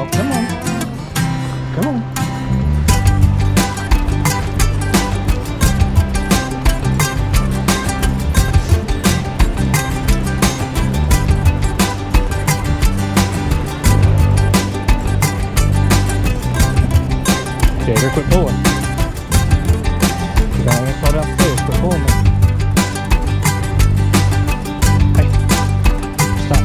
Oh, come on. Come on. Jagger, quit pulling. You're gonna fall downstairs, quit pulling me. Hey, stop. Stop.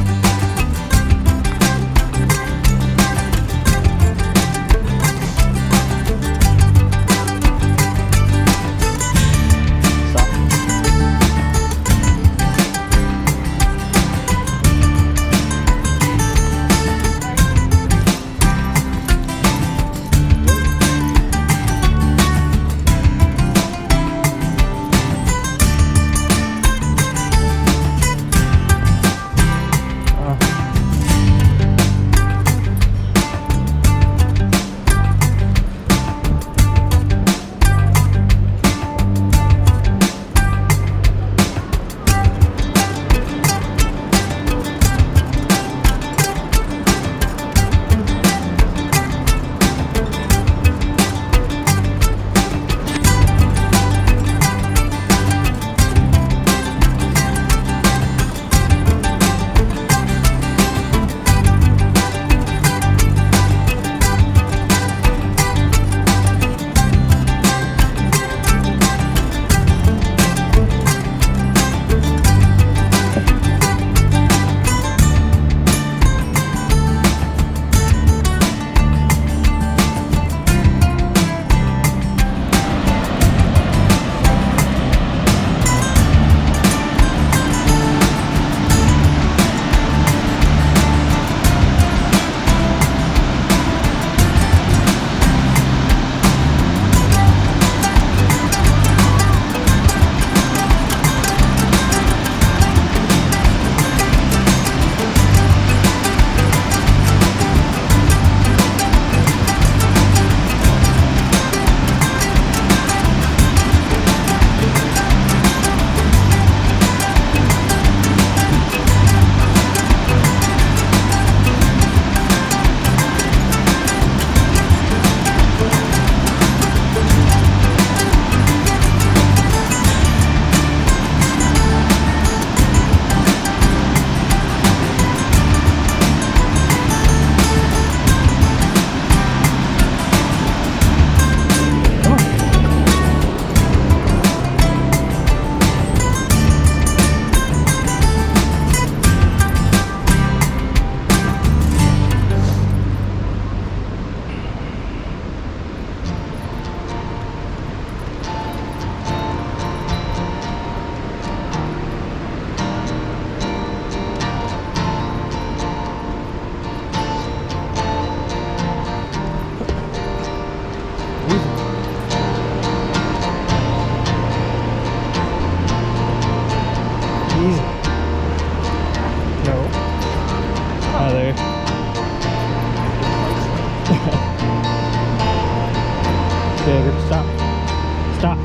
Easy. No. Oh, there. Jagger, stop. Stop.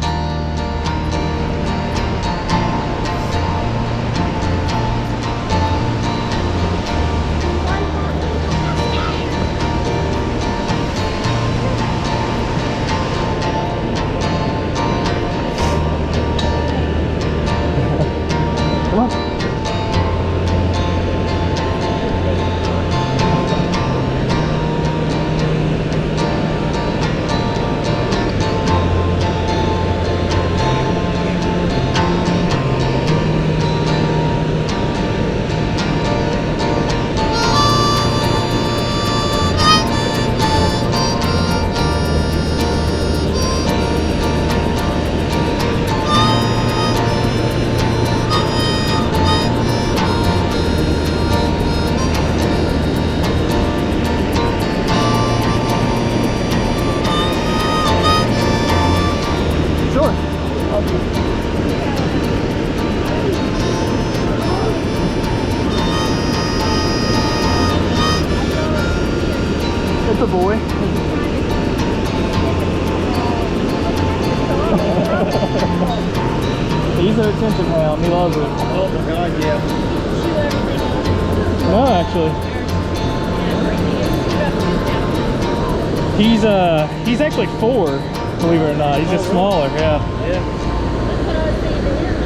Come on. It's a boy. He's an attention hound. He loves it. Oh my god, yeah. No, actually. He's actually 4, believe it or not. He's just smaller, yeah. Yeah. That's what I was saying to him.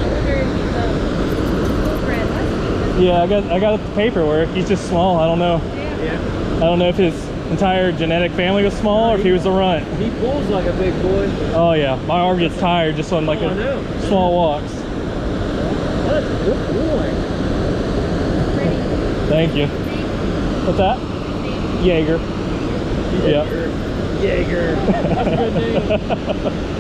I wonder if he's a full-bred husky. Yeah, I got the paperwork. He's just small. I don't know. Yeah. I don't know if his entire genetic family was small or if he was a runt. He pulls like a big boy. Oh yeah, my arm gets tired just on like small walks. What a good boy. Thank you. What's that? Jaeger. Yep. Jaeger. That's a good name.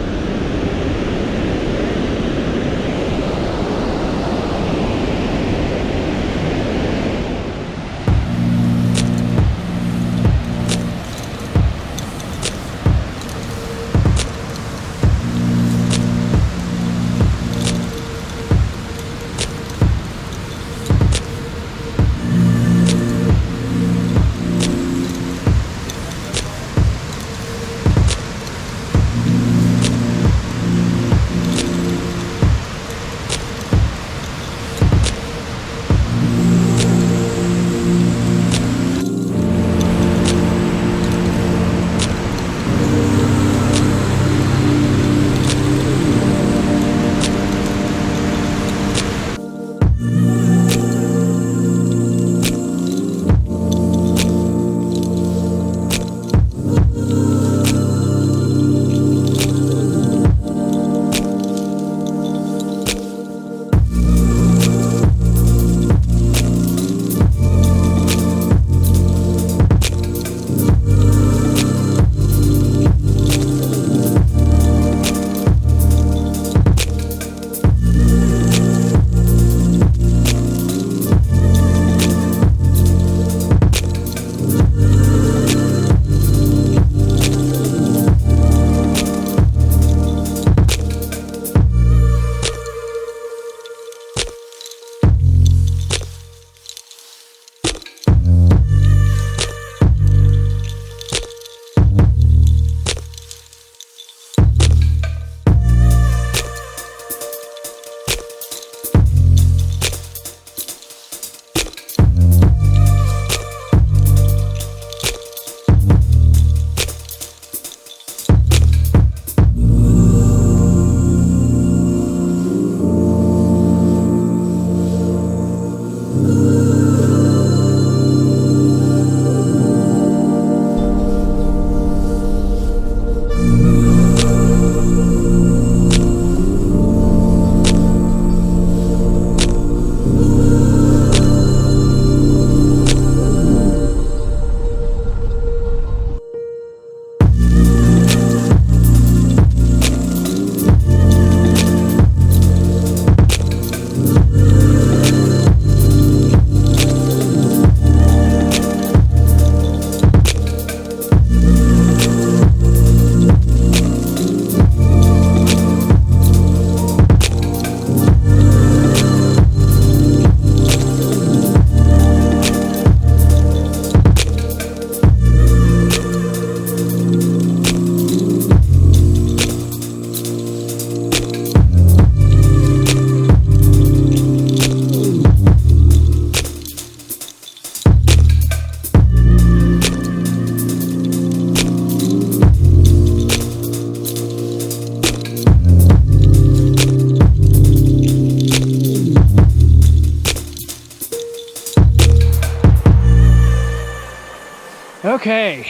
Okay,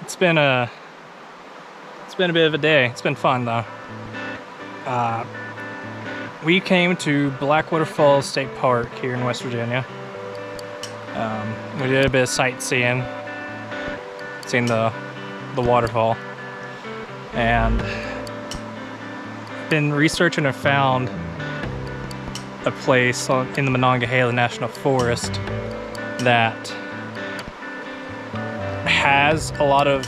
it's been a bit of a day. It's been fun though. We came to Blackwater Falls State Park here in West Virginia. We did a bit of sightseeing, seen the waterfall, and been researching and found a place in the Monongahela National Forest that has a lot of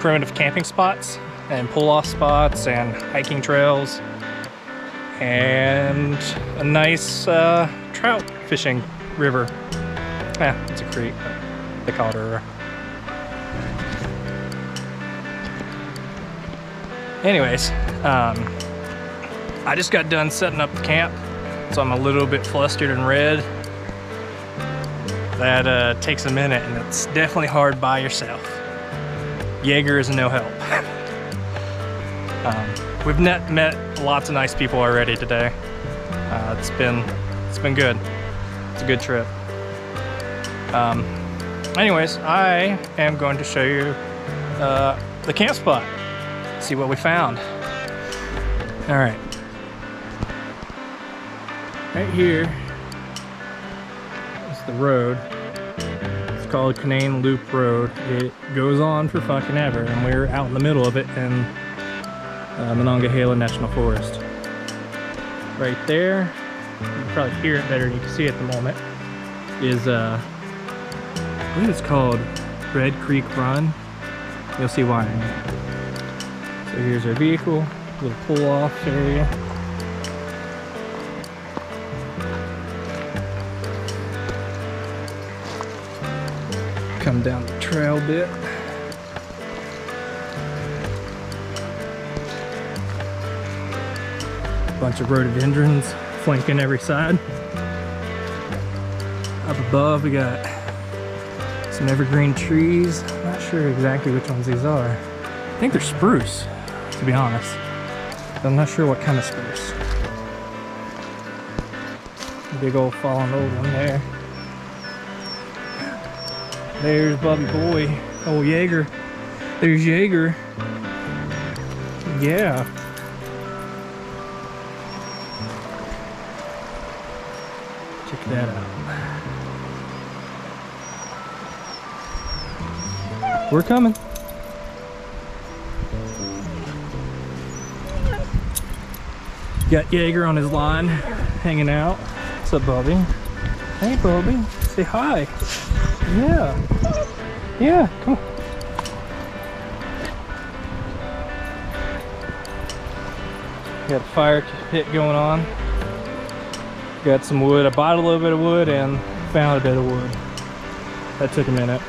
primitive camping spots and pull-off spots and hiking trails and a nice trout fishing river. Yeah, it's a creek, but they call it a river. Anyways, I just got done setting up the camp, so I'm a little bit flustered and red. That takes a minute, and it's definitely hard by yourself. Jaeger is no help. We've met lots of nice people already today. It's been good. It's a good trip. Anyways, I am going to show you the camp spot. See what we found. All right. Right here is the road. It's called Canaan Loop Road. It goes on for fucking ever, and we're out in the middle of it in Monongahela National Forest. Right there, you can probably hear it better than you can see it at the moment, is I believe it's called Red Creek Run. You'll see why in a minute. So here's our vehicle, little pull-off area. Come down the trail a bit. Bunch of rhododendrons flanking every side. Up above we got some evergreen trees. I'm not sure exactly which ones these are. I think they're spruce, to be honest. But I'm not sure what kind of spruce. Big old fallen old one there. There's Bubby Boy. Oh, Jaeger. There's Jaeger. Yeah. Check that out. We're coming. Got Jaeger on his line, hanging out. What's up, Bubby? Hey, Bubby. Say hi. Yeah. Yeah, come on. Got a fire pit going on. Got some wood. I bought a little bit of wood and found a bit of wood. That took a minute.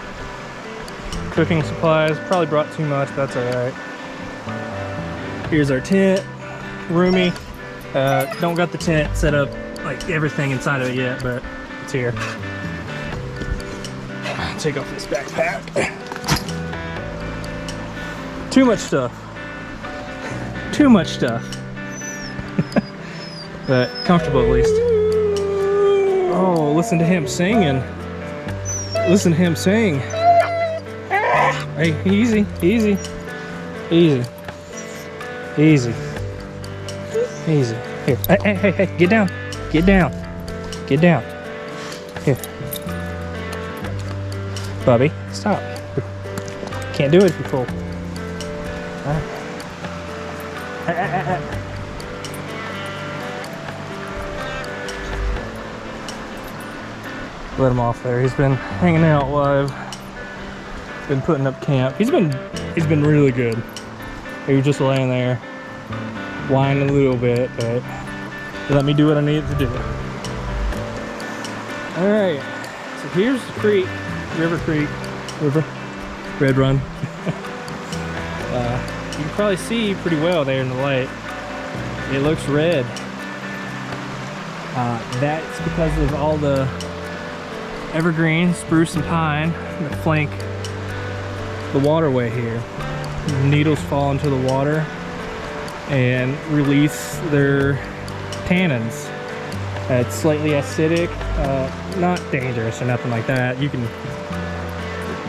Cooking supplies. Probably brought too much, but that's alright. Here's our tent. Roomy. Don't got the tent set up, like everything inside of it yet, but it's here. Take off this backpack. Too much stuff. Too much stuff. But comfortable at least. Oh, listen to him singing. Listen to him sing. Hey, easy, easy, easy, easy, easy. Here, hey, get down, get down, get down. Here. Bubby, stop. Can't do it if you pull. Let him off there. He's been hanging out while I've been putting up camp. He's been really good. He was just laying there, whining a little bit, but he let me do what I needed to do. All right, so here's the creek. River Creek, Red Run. You can probably see pretty well there in the light. It looks red. That's because of all the evergreen, spruce, and pine that flank the waterway here. The needles fall into the water and release their tannins. It's slightly acidic, not dangerous or nothing like that.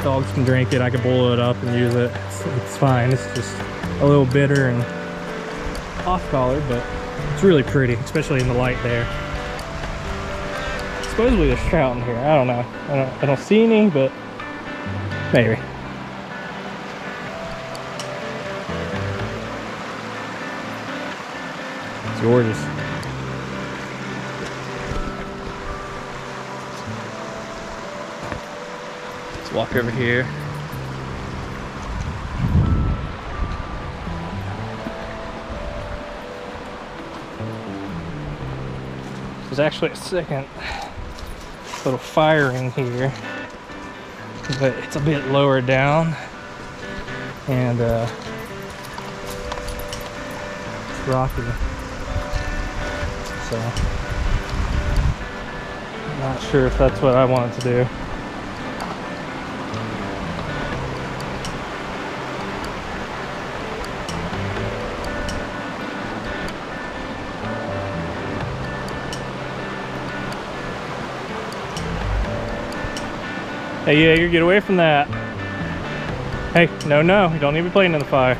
Dogs can drink it. I can boil it up and use it. It's fine. It's just a little bitter and off-colored, but it's really pretty, especially in the light there. Supposedly there's trout in here. I don't know. I don't see any, but maybe. It's gorgeous. Let's walk over here. There's actually a second little fire in here, but it's a bit lower down, and it's rocky, so I'm not sure if that's what I wanted to do. Hey Jaeger, get away from that. Hey, no, you don't need to be playing in the fire.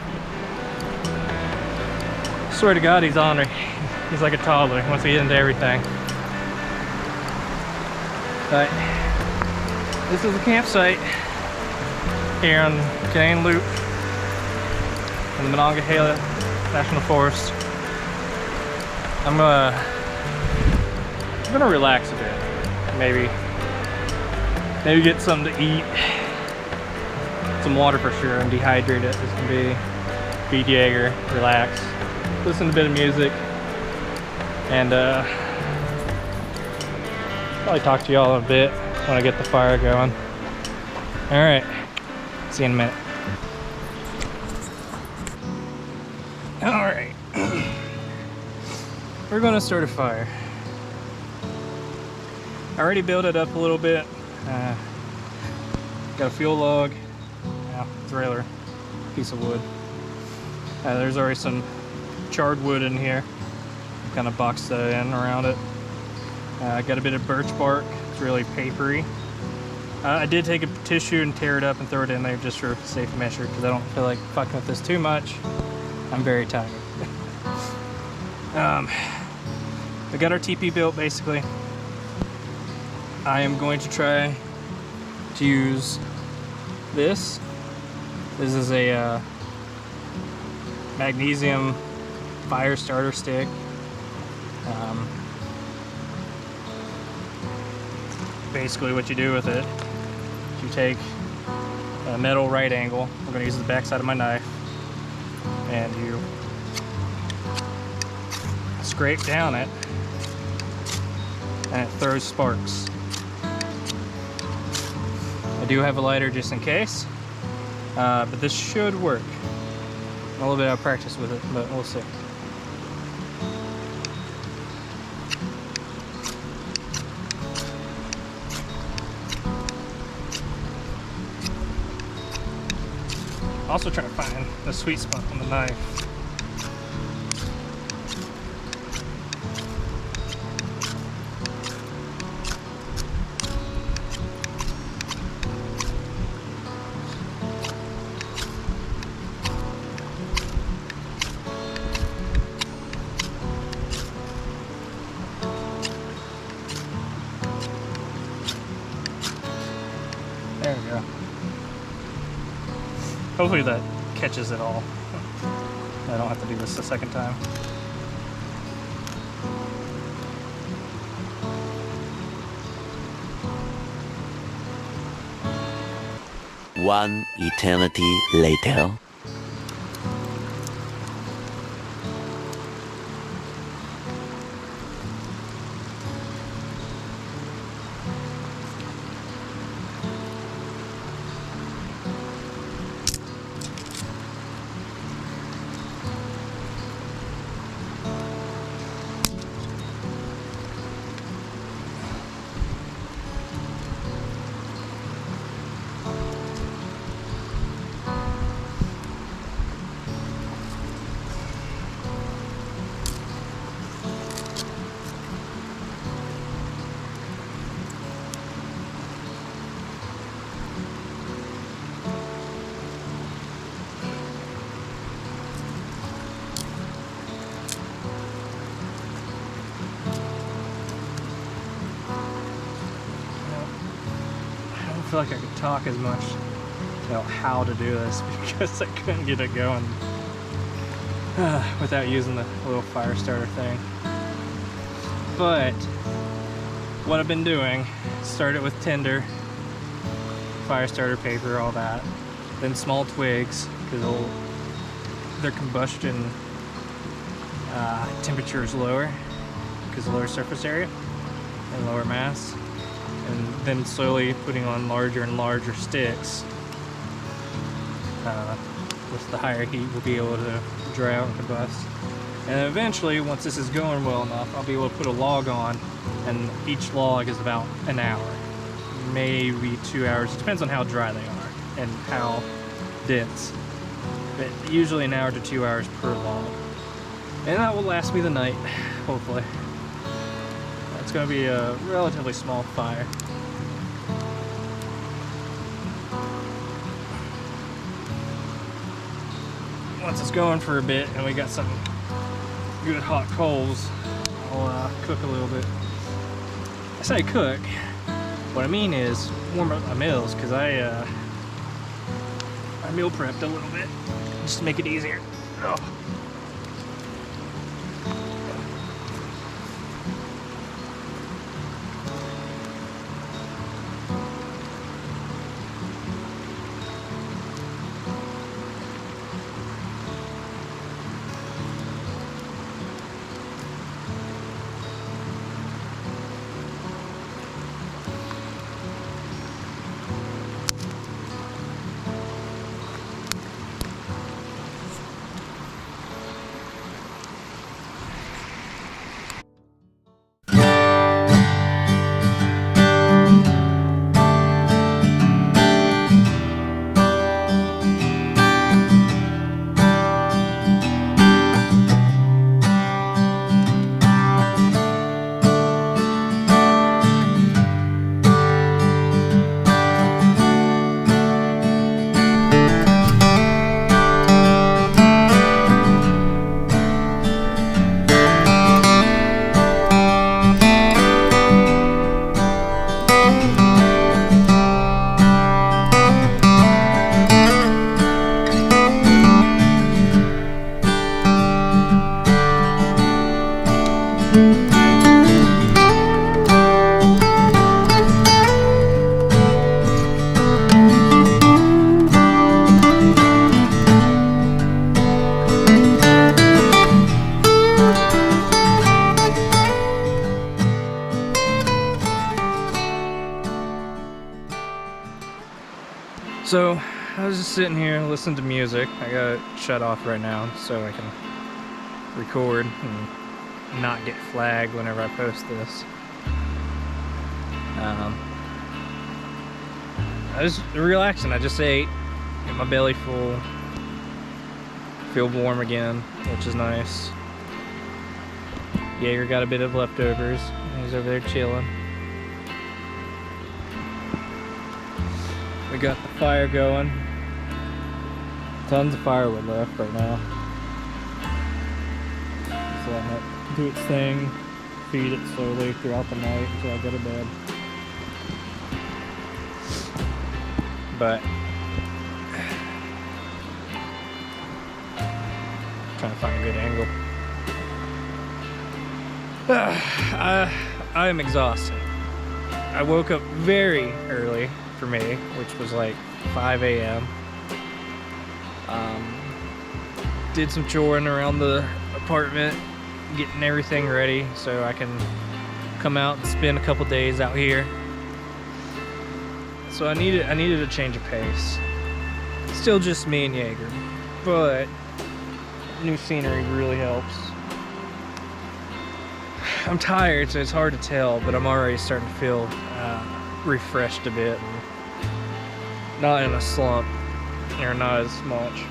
Swear to God, he's ornery. He's like a toddler. He wants to get into everything. But this is the campsite here on Canadian Loop in the Monongahela National Forest. I'm gonna relax a bit. Maybe get something to eat. Some water for sure. I'm dehydrated as can be. Feed Jaeger, relax, listen to a bit of music, and probably talk to y'all in a bit when I get the fire going. Alright, see you in a minute. Alright, we're gonna start a fire. I already built it up a little bit. Got a fuel log, it's a regular piece of wood. There's already some charred wood in here. Kind of boxed that in around it. Got a bit of birch bark. It's really papery. I did take a tissue and tear it up and throw it in there just for safe measure because I don't feel like fucking with this too much. I'm very tired. We got our teepee built basically. I am going to try to use this. This is a magnesium fire starter stick. Basically what you do with it, you take a metal right angle, I'm going to use the back side of my knife, and you scrape down it, and it throws sparks. I do have a lighter just in case, but this should work. A little bit of practice with it, but we'll see. Also trying to find the sweet spot on the knife. There we go. Hopefully that catches it all. I don't have to do this a second time. One eternity later. I feel like I could talk as much about how to do this because I couldn't get it going without using the little fire starter thing. But what I've been doing, started with tinder, fire starter paper, all that, then small twigs because their combustion temperature is lower because lower surface area and lower mass. And then slowly putting on larger and larger sticks. With the higher heat, we'll be able to dry out and combust. And eventually, once this is going well enough, I'll be able to put a log on, and each log is about an hour, maybe 2 hours. It depends on how dry they are and how dense. But usually an hour to 2 hours per log. And that will last me the night, hopefully. It's going to be a relatively small fire. once it's going for a bit and we got some good hot coals, I'll cook a little bit. I say cook. What I mean is warm up my meals, because I meal prepped a little bit just to make it easier. Oh. So I was just sitting here listening to music. I got it shut off right now so I can record and not get flagged whenever I post this. I was relaxing. I just ate, get my belly full, feel warm again, which is nice. Jaeger got a bit of leftovers. He's over there chilling. We got the fire going. Tons of firewood left right now. Just letting it do its thing. Feed it slowly throughout the night until I go to bed. But trying to find a good angle. I am exhausted. I woke up very early for me, which was like 5 a.m. Did some choring around the apartment, getting everything ready so I can come out and spend a couple days out here. So I needed a change of pace. Still just me and Jaeger, but new scenery really helps. I'm tired, so it's hard to tell, but I'm already starting to feel refreshed a bit, and not in a slump, or not as much.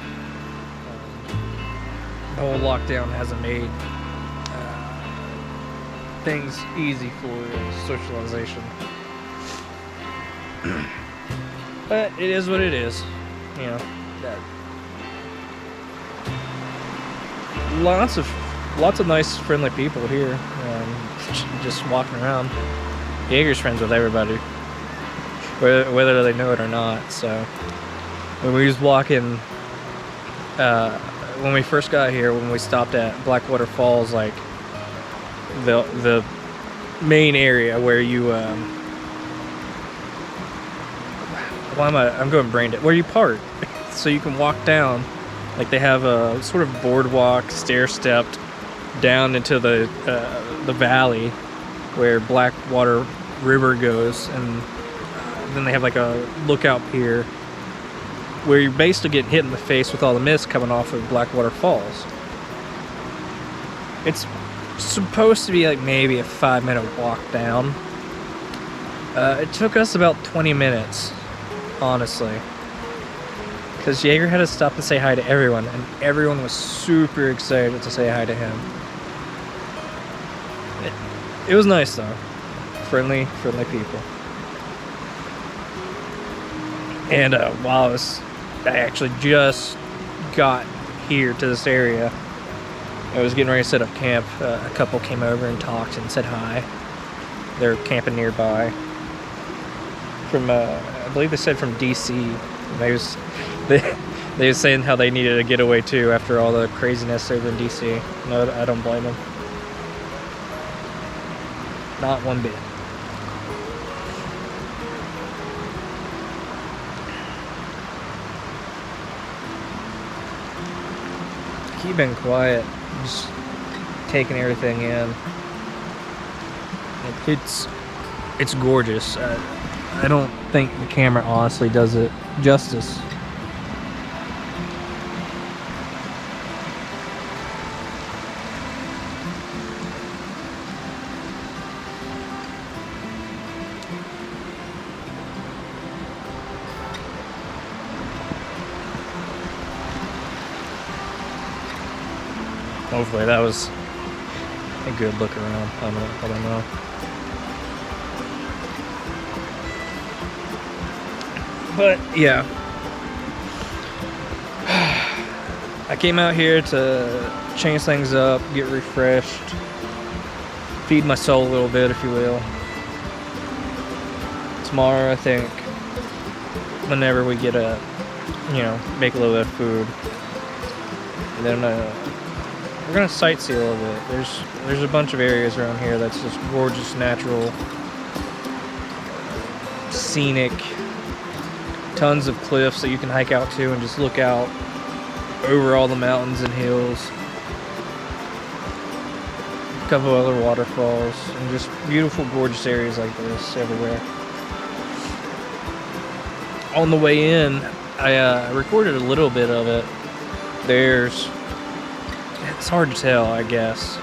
The whole lockdown hasn't made things easy for socialization. But it is what it is, you know. Lots of nice, friendly people here. Just walking around. Jaeger's friends with everybody, whether they know it or not. So when we was walking, when we first got here, when we stopped at Blackwater Falls, like the main area where you I'm going brain dead. Where you park, so you can walk down. Like they have a sort of boardwalk, stair-stepped down into the valley where Blackwater River goes, and then they have like a lookout pier where you're basically getting hit in the face with all the mist coming off of Blackwater Falls. It's supposed to be like maybe a 5-minute walk down. It took us about 20 minutes, honestly, because Jaeger had to stop to say hi to everyone, and everyone was super excited to say hi to him. It was nice though. Friendly people. And while I actually just got here to this area, I was getting ready to set up camp. A couple came over and talked and said hi. They're camping nearby. From I believe they said from DC. They were saying how they needed a getaway too after all the craziness over in DC. No, I don't blame them. Not one bit. Keeping quiet, just taking everything in. It's gorgeous. I don't think the camera honestly does it justice. Hopefully that was a good look around. I don't know. But yeah, I came out here to change things up, get refreshed, feed my soul a little bit, if you will. Tomorrow, I think, whenever we get up, make a little bit of food, and then we're gonna sightsee a little bit. There's a bunch of areas around here that's just gorgeous, natural, scenic. Tons of cliffs that you can hike out to and just look out over all the mountains and hills. A couple other waterfalls and just beautiful, gorgeous areas like this everywhere. On the way in, I recorded a little bit of it. It's hard to tell, I guess,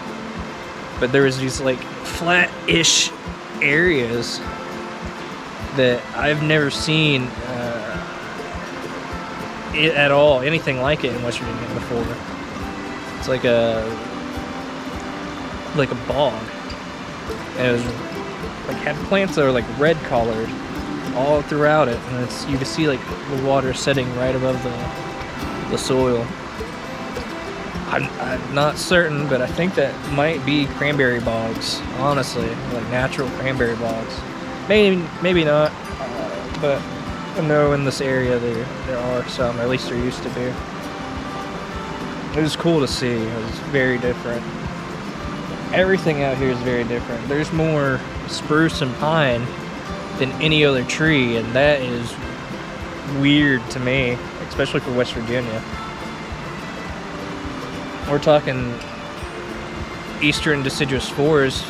but there was these like flat-ish areas that I've never seen it at all, anything like it in West Virginia before. It's like a bog, and it was like had plants that are like red colored all throughout it, and you can see like the water setting right above the soil. I'm not certain, but I think that might be cranberry bogs, honestly, like natural cranberry bogs. Maybe not, but I know in this area there are some, or at least there used to be. It was cool to see. It was very different. Everything out here is very different. There's more spruce and pine than any other tree, and that is weird to me, especially for West Virginia. We're talking eastern deciduous forest,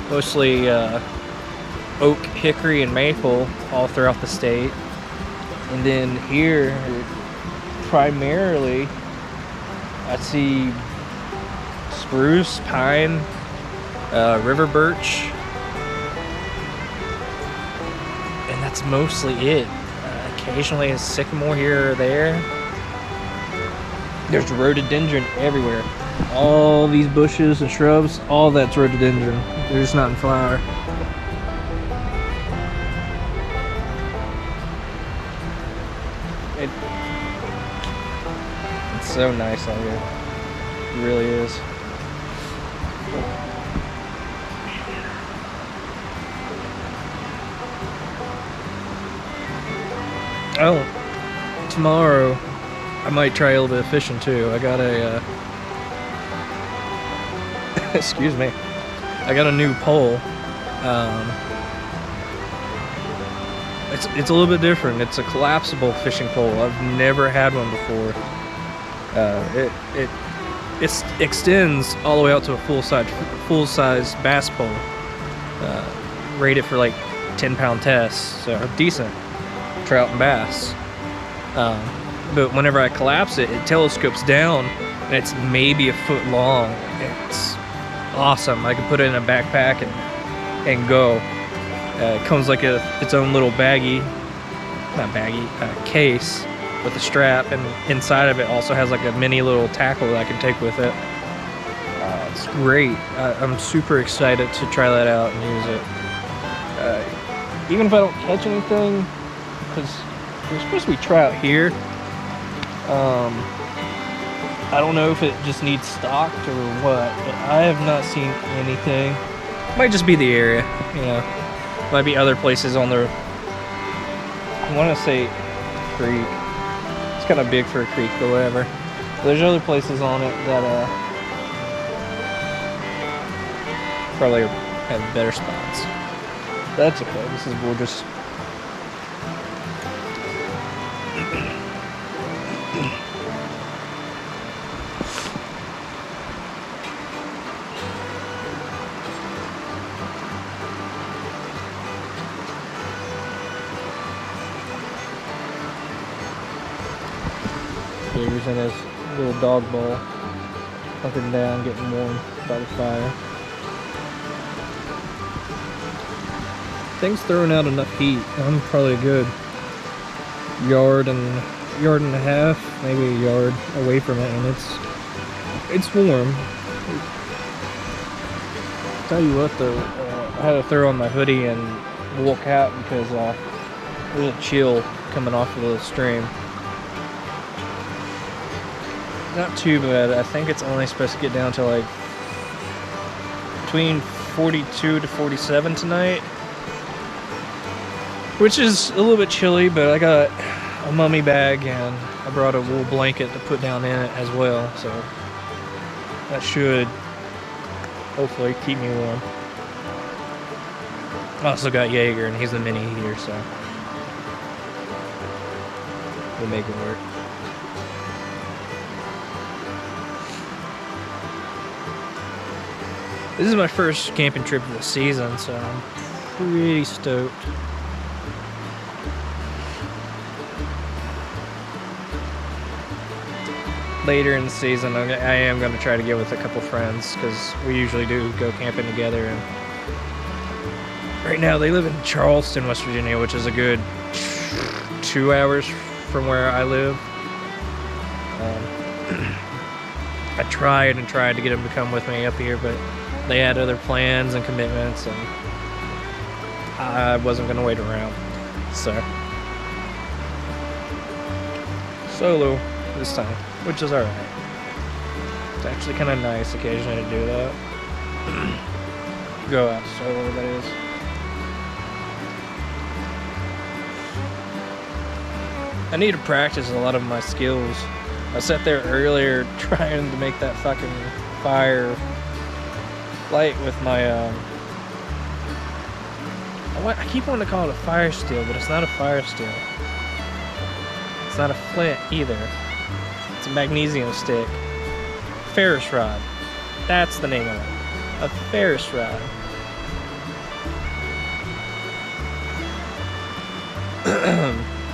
mostly oak, hickory, and maple all throughout the state. And then here, primarily, I see spruce, pine, river birch, and that's mostly it. Occasionally a sycamore here or there. There's rhododendron everywhere. All these bushes and shrubs, all that's rhododendron. They're just not in flower. It's so nice out here. It really is. Oh, tomorrow I might try a little bit of fishing too. I got a excuse me. I got a new pole. It's a little bit different. It's a collapsible fishing pole. I've never had one before. It extends all the way out to a full size bass pole. Rated for like 10-pound tests, so decent trout and bass. But whenever I collapse it, it telescopes down, and it's maybe a foot long. It's awesome. I can put it in a backpack and go. It comes like its own little case with a strap, and inside of it also has like a mini little tackle that I can take with it. It's great. I'm super excited to try that out and use it. Even if I don't catch anything, because There's supposed to be trout here. I don't know if it just needs stocked or what, but I have not seen anything. Might just be the area, you know. Might be other places on the, I want to say creek. It's kind of big for a creek, but whatever. There's other places on it that probably have better spots. That's okay. This is gorgeous. He's in his little dog bowl, hunkered down, getting warm by the fire. Thing's throwing out enough heat. I'm probably a good yard and a half, maybe a yard away from it, and it's warm. Tell you what though, I had to throw on my hoodie and walk out because there's a chill coming off of the stream. Not too bad. I think it's only supposed to get down to like between 42 to 47 tonight, which is a little bit chilly, but I got a mummy bag and I brought a wool blanket to put down in it as well, so that should hopefully keep me warm. I also got Jaeger and he's the mini heater, so we'll make it work. This is my first camping trip of the season, so I'm pretty stoked. Later in the season, I am going to try to get with a couple friends because we usually do go camping together. And right now, they live in Charleston, West Virginia, which is a good 2 hours from where I live. I tried to get them to come with me up here, but they had other plans and commitments, and I wasn't going to wait around. So, solo this time, which is alright. It's actually kind of nice occasionally to do that. Go out solo, that is. I need to practice a lot of my skills. I sat there earlier trying to make that fucking fire light with my I keep wanting to call it a fire steel, but it's not a fire steel. It's not a flint either. It's a magnesium stick. Ferris rod. That's the name of it. A Ferris rod.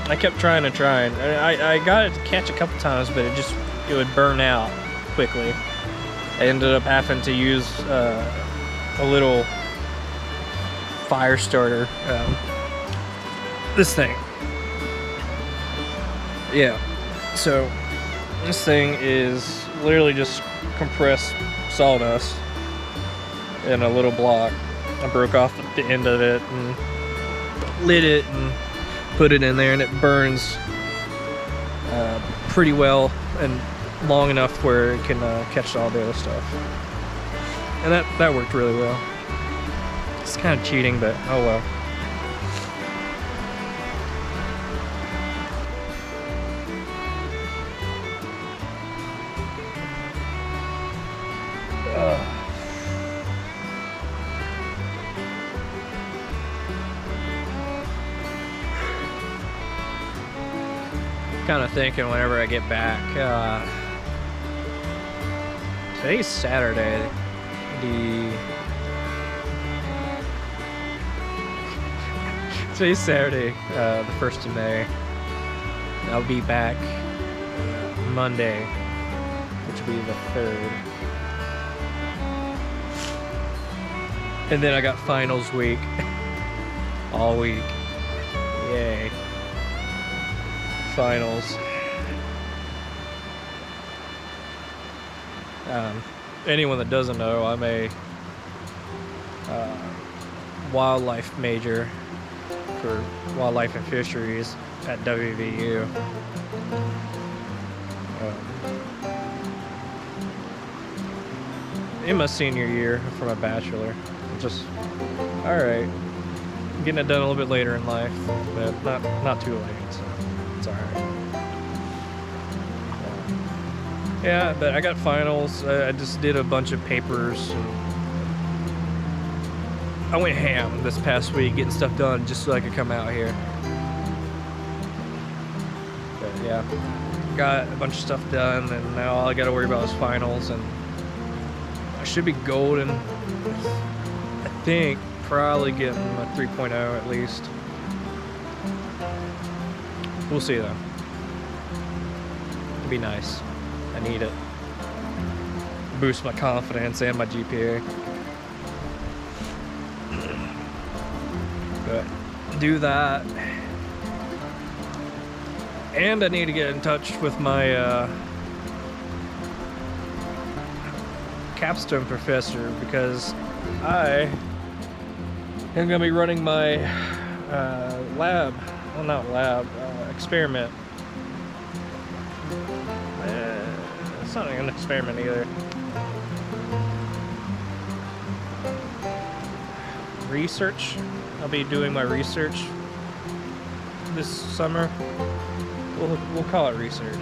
I kept trying. I got it to catch a couple times, but it would burn out quickly. I ended up having to use a little fire starter. This thing. Yeah. So this thing is literally just compressed sawdust in a little block. I broke off the end of it and lit it and put it in there, and it burns pretty well and long enough where it can catch all the other stuff. And that worked really well. It's kind of cheating, but oh well. Kind of thinking whenever I get back. Today's Saturday. Today's Saturday, the 1st of May. I'll be back Monday, which will be the 3rd. And then I got finals week. All week. Yay. Finals. Anyone that doesn't know, I'm a wildlife major for wildlife and fisheries at WVU. In my senior year for my bachelor. Just alright. Getting it done a little bit later in life, but not too late, so it's alright. Yeah, but I got finals. I just did a bunch of papers. I went ham this past week getting stuff done just so I could come out here. But yeah, got a bunch of stuff done, and now all I got to worry about is finals, and I should be golden. I think probably getting a 3.0 at least. We'll see though. It'd be nice. I need it. Boost my confidence and my GPA. But do that. And I need to get in touch with my capstone professor, because I am going to be running my experiment. It's not an experiment either. Research. I'll be doing my research this summer. We'll call it research.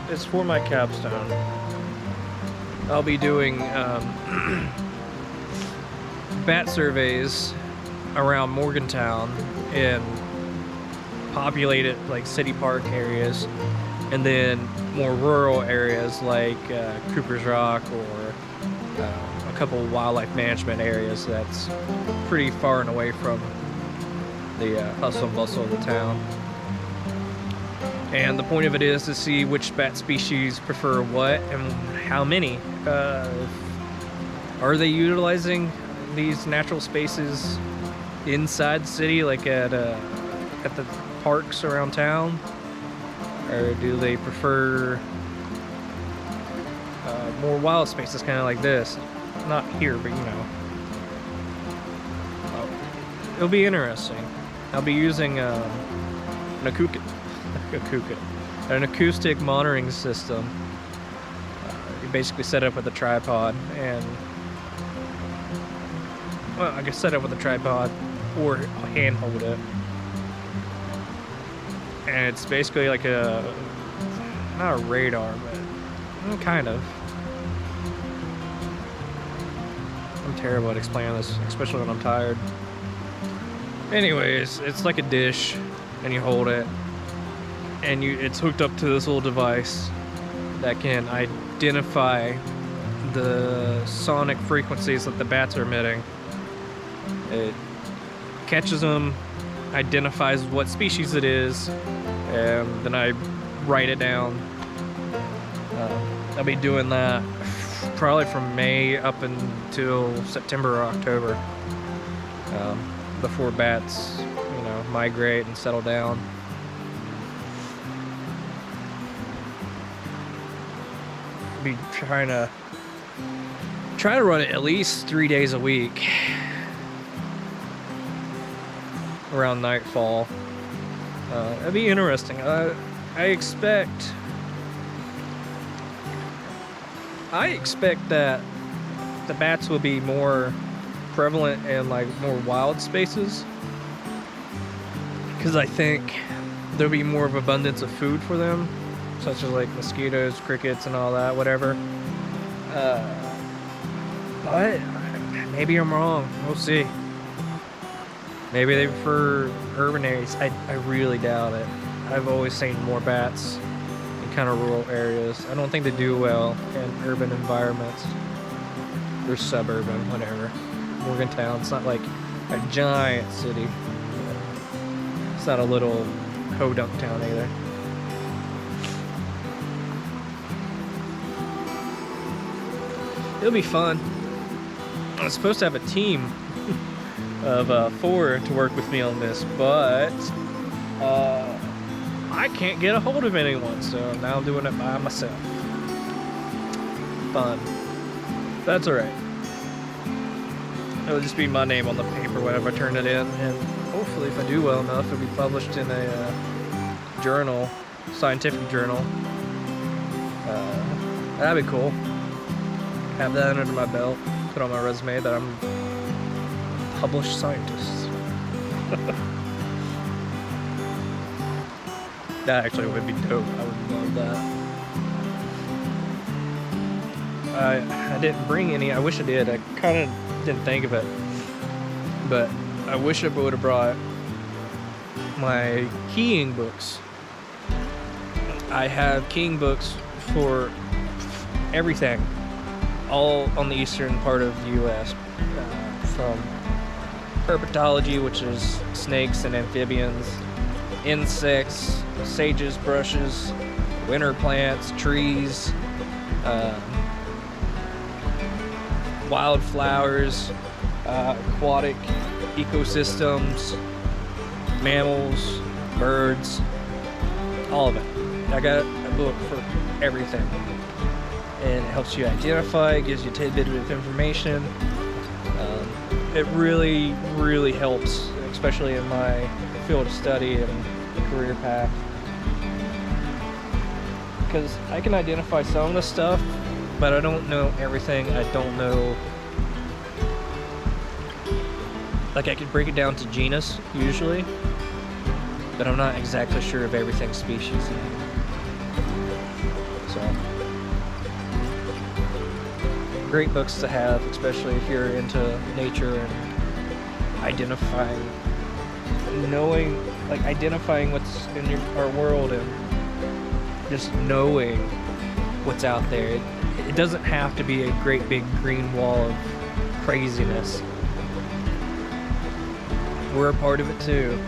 It's for my capstone. I'll be doing bat surveys around Morgantown in populated like city park areas, and then more rural areas like Cooper's Rock, or a couple wildlife management areas that's pretty far and away from the hustle and bustle of the town. And the point of it is to see which bat species prefer what and how many. Are they utilizing these natural spaces inside the city, like at the parks around town? Or do they prefer more wild spaces, kind of like this? Not here, but you know. It'll be interesting. I'll be using an acoustic monitoring system. You basically set it up with a tripod, and well, I guess set it up with a tripod or handhold it. And it's basically like not a radar, but kind of. I'm terrible at explaining this, especially when I'm tired. Anyways, it's like a dish, and you hold it, and it's hooked up to this little device that can identify the sonic frequencies that the bats are emitting. It catches them, identifies what species it is, and then I write it down. I'll be doing that probably from May up until September or October, before bats, migrate and settle down. I'll be trying to run it at least 3 days a week around nightfall. It'd be interesting. I expect that the bats will be more prevalent in like more wild spaces, because I think there'll be more of abundance of food for them, such as like mosquitoes, crickets, and all that, whatever. But maybe I'm wrong. We'll see. Maybe they prefer urban areas. I really doubt it. I've always seen more bats in kind of rural areas. I don't think they do well in urban environments or suburban, whatever. Morgantown, it's not like a giant city. It's not a little podunk town either. It'll be fun. I was supposed to have a team of 4 to work with me on this, but I can't get a hold of anyone, so now I'm doing it by myself. Fun. That's alright. It'll just be my name on the paper whenever I turn it in, and hopefully, if I do well enough, it'll be published in a journal, scientific journal. That'd be cool. Have that under my belt. Put on my resume that I'm a published scientist. That actually would be dope. I would love that. I didn't bring any. I wish I did. I kind of didn't think of it. But I wish I would have brought my keying books. I have keying books for everything, all on the eastern part of the U.S. From herpetology, which is snakes and amphibians, insects, sages, brushes, winter plants, trees, wildflowers, aquatic ecosystems, mammals, birds, all of it. I got a book for everything. And it helps you identify, it gives you a tidbit of information. It really, really helps, especially in my field of study and career path. Because I can identify some of the stuff, but I don't know everything. I don't know. Like, I could break it down to genus, usually, but I'm not exactly sure of everything's species. So, great books to have, especially if you're into nature and identifying, identifying what's in our world and just knowing what's out there. It doesn't have to be a great big green wall of craziness. We're a part of it too.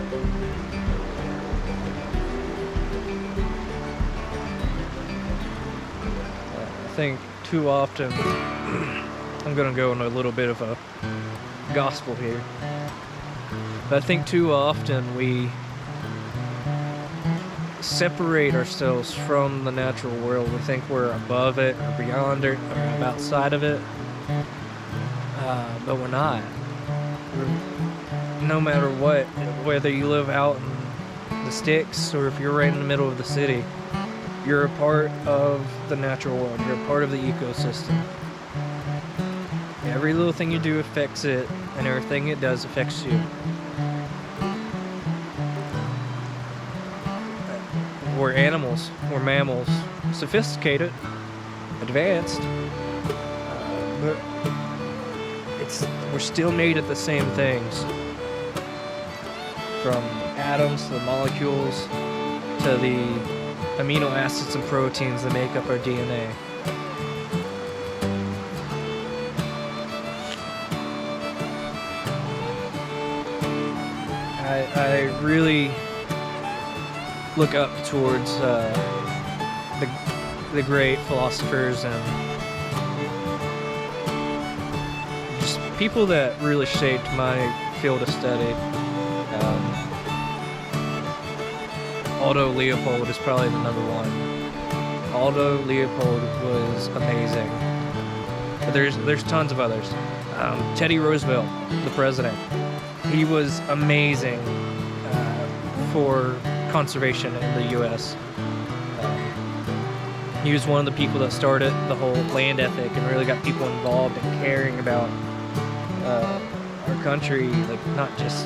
I think too often, I'm gonna go on a little bit of a gospel here, but I think too often we separate ourselves from the natural world. We think we're above it or beyond it or outside of it, but we're not. No matter what, whether you live out in the sticks or if you're right in the middle of the city, you're a part of the natural world. You're a part of the ecosystem. Every little thing you do affects it, and everything it does affects you. We're animals. We're mammals. Sophisticated, advanced, but we're still made of the same things. From atoms to the molecules to the amino acids and proteins that make up our DNA. I really look up towards the great philosophers and just people that really shaped my field of study. Aldo Leopold is probably the number one. Aldo Leopold was amazing. But there's tons of others. Teddy Roosevelt, the president, he was amazing for conservation in the U.S. He was one of the people that started the whole land ethic and really got people involved in caring about our country, like not just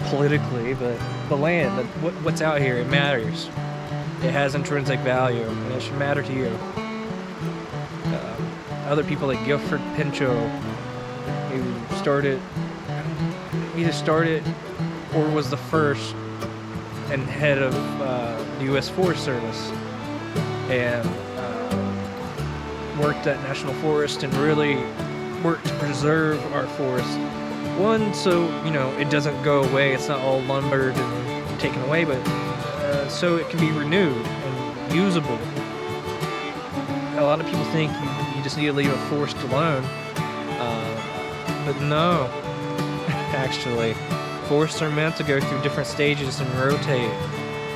politically, but the land, what's out here, it matters. It has intrinsic value, and it should matter to you. Other people like Guilford Pinchot, who either started or was the first and head of the U.S. Forest Service, and worked at National Forest and really worked to preserve our forest. One, so it doesn't go away. It's not all lumbered and taken away, but so it can be renewed and usable. A lot of people think you just need to leave a forest alone, but no. Actually, forests are meant to go through different stages and rotate.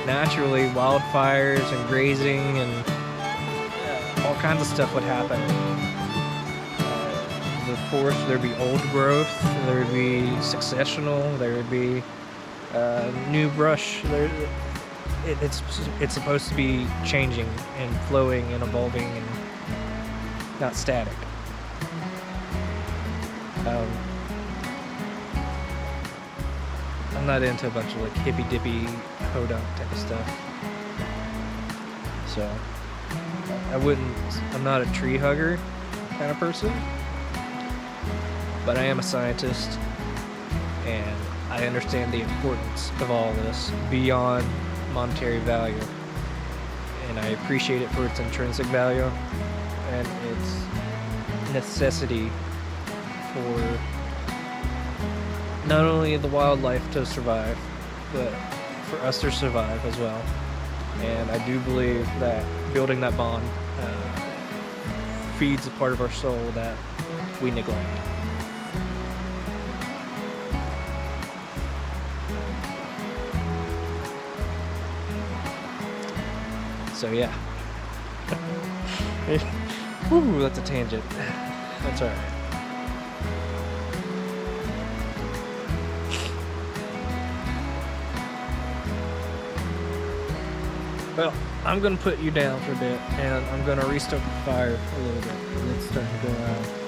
Naturally, wildfires and grazing and all kinds of stuff would happen. The forest, there'd be old growth, there would be successional, there would be new brush. It's supposed to be changing and flowing and evolving and not static. I'm not into a bunch of like hippy dippy hodunk type of stuff. So I'm not a tree hugger kind of person, but I am a scientist and I understand the importance of all this beyond monetary value, and I appreciate it for its intrinsic value and its necessity for not only the wildlife to survive, but for us to survive as well. And I do believe that building that bond feeds a part of our soul that we neglect. So yeah. Whew, that's a tangent. That's alright. Well, I'm gonna put you down for a bit and I'm gonna restart the fire a little bit. It's starting to go out.